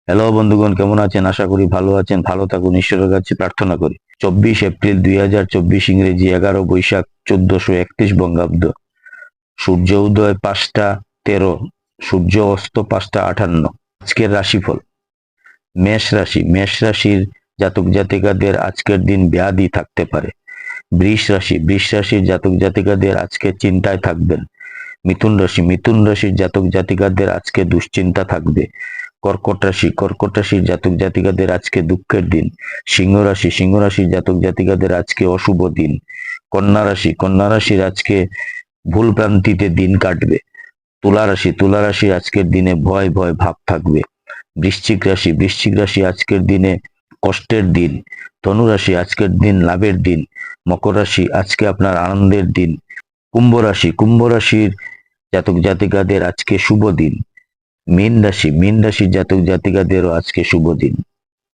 Hello বন্ধুগণ, কেমন আছেন? আশা করি ভালো আছেন। ভালো থাকুন, ঈশ্বরের কাছে প্রার্থনা করি। 24 এপ্রিল 2024 ইংরেজি, 11 বৈশাখ 1431 বঙ্গাব্দ। সূর্য উদয় 5টা 13, সূর্য অস্ত 5টা 58। আজকের রাশিফল। মেষ রাশির জাতক জাতিকাদের আজকের দিন ব্যাধি থাকতে পারে। বৃষ রাশির জাতক জাতিকাদের আজকে চিন্তায় থাকবেন। মিথুন রাশির জাতক জাতিকাদের আজকে দুশ্চিন্তা থাকবে। কর্কট রাশির জাতক জাতিকাদের আজকে দুঃখের দিন। সিংহ রাশির জাতক জাতিকাদের আজকে অশুভ দিন। কন্যা রাশির আজকে ভুল ভ্রান্তিতে দিন কাটবে। তুলা রাশির আজকের দিনে ভয় ভয় ভাব থাকবে। বৃশ্চিক রাশি আজকের দিনে কষ্টের দিন। ধনুরাশি আজকের দিন লাভের দিন। মকর রাশি আজকে আপনার আনন্দের দিন। কুম্ভ রাশির জাতক জাতিকাদের আজকে শুভ দিন। মীন রাশির জাতক জাতিকাদেরও আজকে শুভ দিন।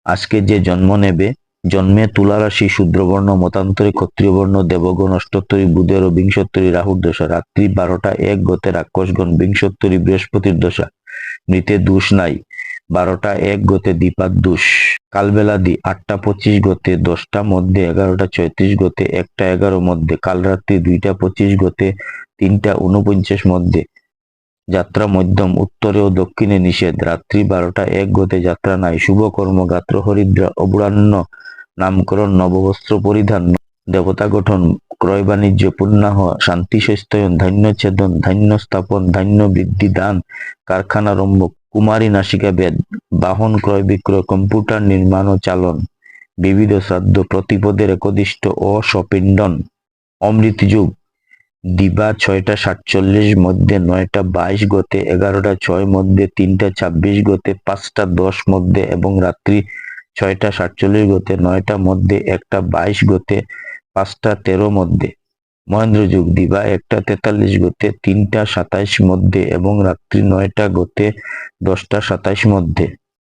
আজকে যে জন্ম নেবে, জন্মে তুলা রাশি শূদ্রবর্ণ, মতান্তরে ক্ষত্রিয় বর্ণ, দেবগণ অষ্টোত্তরী বুধের ও বিংশোত্তরী রাহুর দশা, রাত্রি 12টা 1 গতে রাক্ষসগণ, বিংশোত্তরী বৃহস্পতির দশা, মৃতে দোষ নাই, 12টা 1 গতে দ্বিপাদ দোষ, কালবেলাদি 8টা 25 গতে 10টা মধ্যে, 11টা 34 গতে 1টা 11 মধ্যে, কাল রাত্রি 2টা 25 গতে 3টা 49 মধ্যে, যাত্রা মধ্যম, উত্তরে ও দক্ষিণে নিষেধ, রাত্রি 12টা 1 গতে যাত্রা নাই, শুভকর্ম গাত্র হরিদ্রা, অপরাহ্ন নামকরণ, নববস্ত্র পরিধান, দেবতা গঠন, ক্রয় বাণিজ্য, পুণ্যাহ, শান্তি সস্তায়ন, ধান্য ছেদন, ধান্য স্থাপন, ধান্য বৃদ্ধি, দান, কারখানারম্ভ, কুমারী নাসিকা বেদ, বাহন ক্রয় বিক্রয়, কম্পিউটার নির্মাণ ও চালন, বিবিধ শ্রাদ্ধ, প্রতিপদের একদিষ্ট ও সপিণ্ডন। অমৃত যুগ দিবা 6টা 47 মধ্যে, 9টা 22 গতে, 11টা 6 মধ্যে, 3টা 26 গতে, 5টা 10 মধ্যে এবং রাত্রি 6টা 47 গতে, 9টা মধ্যে, 1টা 22 গতে, 5টা 13 মধ্যে। মহেন্দ্র যুগ দিবা 1টা 43 গতে, 3টা 27 মধ্যে এবং রাত্রি 9টা গতে, 10টা 27 মধ্যে।